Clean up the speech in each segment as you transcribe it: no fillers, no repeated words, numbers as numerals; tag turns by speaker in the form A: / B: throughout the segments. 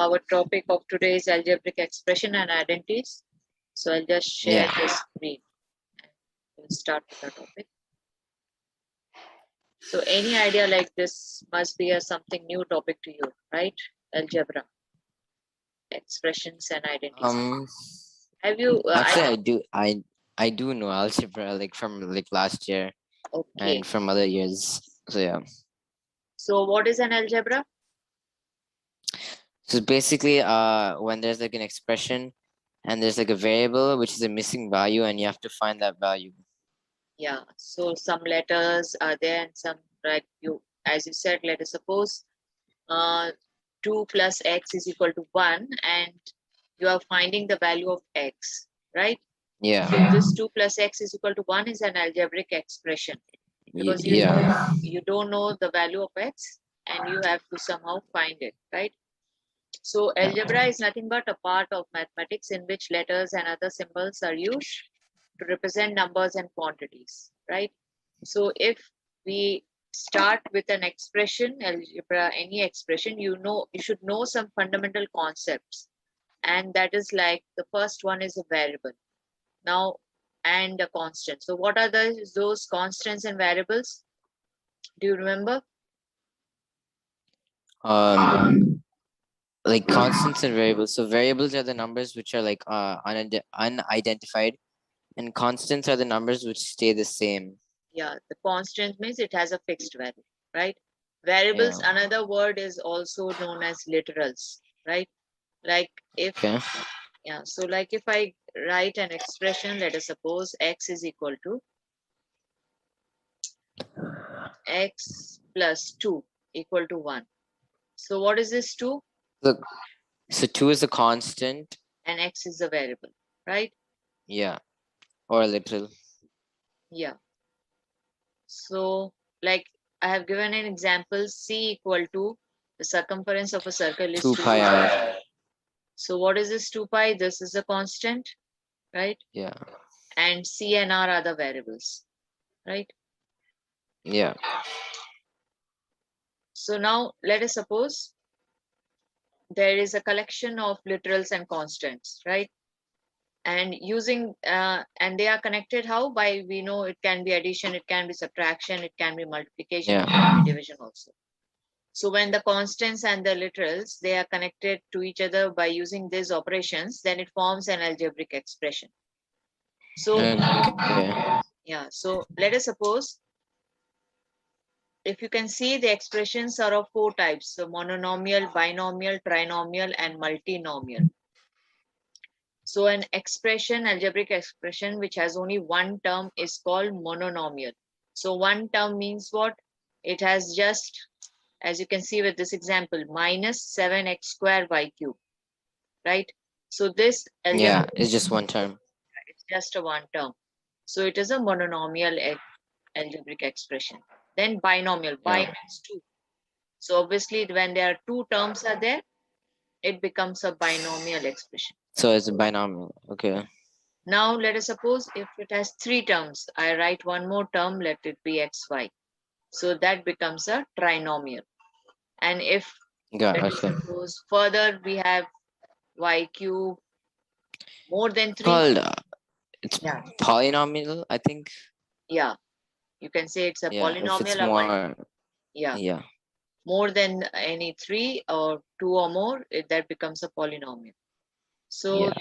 A: our topic of today is algebraic expression and identities. So I'll just share the screen. We'll start with the topic. So any idea like this must be something new topic to you, right? Algebra, expressions and identities. Have you?
B: Actually, I do know algebra like from like last year
A: Okay.
B: and from other years. So yeah.
A: So what is an algebra?
B: So basically, when there's like an expression and there's like a variable which is a missing value, and you have to find that value.
A: Yeah. So some letters are there and some, like you, as you said, let us suppose 2 plus x is equal to 1, and you are finding the value of x, right?
B: Yeah.
A: So this 2 plus x is equal to 1 is an algebraic expression, because you don't know the value of x and you have to somehow find it, right? So algebra is nothing but a part of mathematics in which letters and other symbols are used to represent numbers and quantities, right? So if we start with an expression, algebra, any expression, you should know some fundamental concepts. And that is like the first one is a variable. Now, and a constant. So what are those constants and variables? Do you remember?
B: Like constants and variables. So variables are the numbers which are like unidentified, and constants are the numbers which stay the same.
A: Yeah, the constant means it has a fixed value, right? Variables, another word is also known as literals, right? Like if, yeah, so like if I write an expression, let us suppose x is equal to x plus 2 equal to 1. So what is this 2?
B: So 2 is a constant.
A: And x is a variable, right?
B: Yeah, or a literal.
A: Yeah. So like I have given an example, c equal to the circumference of a circle is
B: 2 pi r.
A: So what is this 2 pi? This is a constant, right?
B: Yeah.
A: And c and r are the variables, right?
B: Yeah.
A: So now let us suppose there is a collection of literals and constants, right? And using and they are connected how? By, we know it can be addition, it can be subtraction, it can be multiplication, it can be division also. So when the constants and the literals, they are connected to each other by using these operations, then it forms an algebraic expression. So yeah, so let us suppose, if you can see, the expressions are of 4 types: so monomial, binomial, trinomial, and multinomial. So an expression, algebraic expression, which has only one term is called mononomial. So one term means what? It has just, as you can see with this example, minus 7x squared y cube, right? So this
B: algebraic, it's just one term.
A: It's just a one term. So it is a mononomial algebraic expression. Then binomial, bi means 2. So obviously when there are 2 terms are there, it becomes a binomial expression.
B: So it's a binomial, okay.
A: Now let us suppose if it has 3 terms, I write one more term, let it be xy. So that becomes a trinomial. And if let us suppose further we have y cube more than 3.
B: Called, it's polynomial, I think.
A: Yeah, you can say it's a polynomial.
B: If it's more,
A: yeah. More than any 3 or 2 or more, that becomes a polynomial. So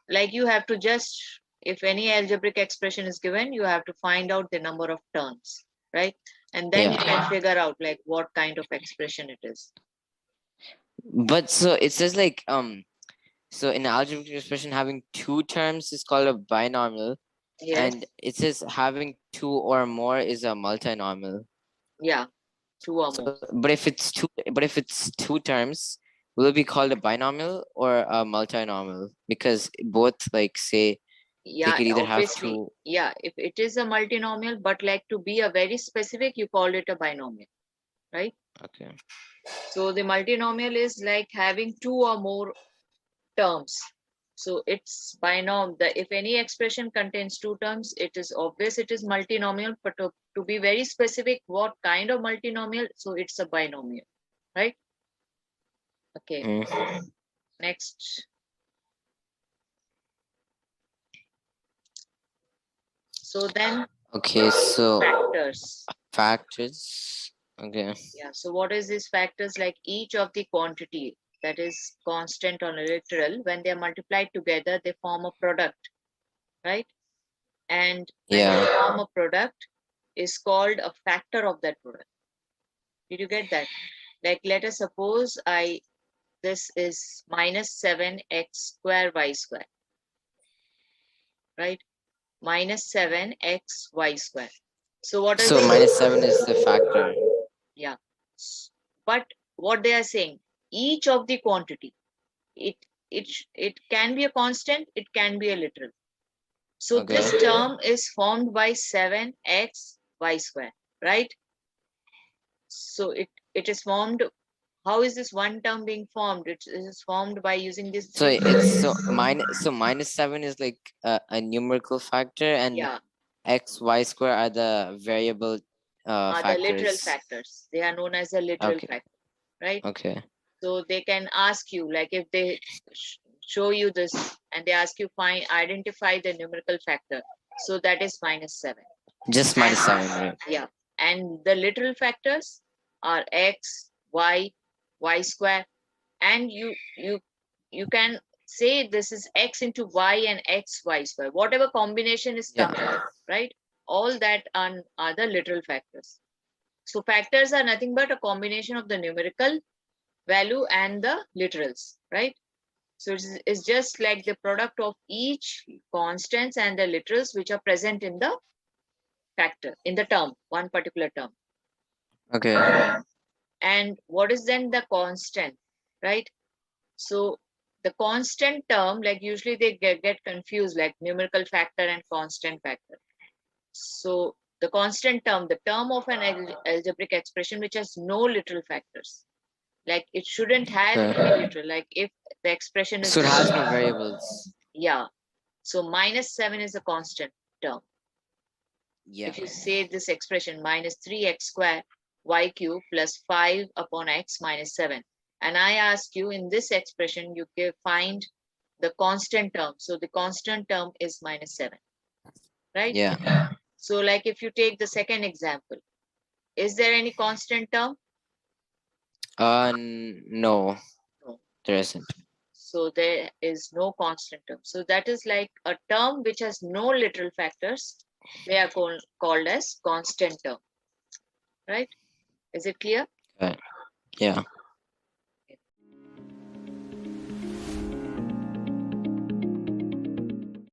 A: like you have to just, if any algebraic expression is given, you have to find out the number of terms, right? And then you can figure out like what kind of expression it is.
B: But so it says like so in algebraic expression, having 2 terms is called a binomial.
A: Yes.
B: And it says having 2 or more is a multinomial.
A: Yeah, 2 or more.
B: But if it's 2 terms, will it be called a binomial or a multinomial? Because both like say they could either have 2.
A: Yeah, if it is a multinomial, but like to be a very specific, you call it a binomial, right?
B: Okay.
A: So the multinomial is like having 2 or more terms. So it's binomial. If any expression contains 2 terms, it is obvious it is multinomial. But to be very specific, what kind of multinomial? So it's a binomial, right? Okay,
B: Mm.
A: next. So then
B: Okay, so
A: factors.
B: factors. Okay.
A: Yeah, so what is these factors? Like each of the quantity that is constant or literal, when they are multiplied together, they form a product, right? And when they
B: Yeah.
A: form a product is called a factor of that product. Did you get that? Like let us suppose this is minus 7x square y square, right? Minus 7x y square. So what is
B: So -7 is the factor.
A: Yeah. But what they are saying, each of the quantity, it it can be a constant, it can be a literal. So this
B: Okay.
A: term is formed by 7x y square, right? So it is formed. How is this one term being formed? It is formed by using this
B: So
A: three.
B: it's -7 is like a numerical factor, and
A: Yeah,
B: x, y square are the variable
A: the literal
B: factors.
A: factors. They are known as the literal
B: Okay.
A: factor, right?
B: Okay.
A: So they can ask you, like if they show you this and they ask you identify the numerical factor. So that is -7.
B: Just
A: And
B: -7, right?
A: yeah, and the literal factors are x, y square, and you can say this is x into y and x y square. Whatever combination is coming,
B: Yeah.
A: right? All that are the literal factors. So factors are nothing but a combination of the numerical value and the literals, right? So it's just like the product of each constants and the literals which are present in the factor, in the term, one particular term.
B: Okay.
A: And what is then the constant, right? So the constant term, like usually they get confused, like numerical factor and constant factor. So the constant term, the term of an algebraic expression which has no literal factors. Like it shouldn't have any
B: Okay.
A: literal. Like if the expression is
B: So it has no variables.
A: yeah. So -7 is a constant term.
B: Yeah.
A: If you say this expression minus 3x square y cube plus 5 upon x minus 7, and I ask you in this expression, you can find the constant term. So the constant term is -7, right?
B: Yeah.
A: So like if you take the second example, is there any constant term?
B: No,
A: No.
B: there isn't.
A: So there is no constant term. So that is like a term which has no literal factors. They are called as constant term, right? Is it clear?
B: Okay. Yeah.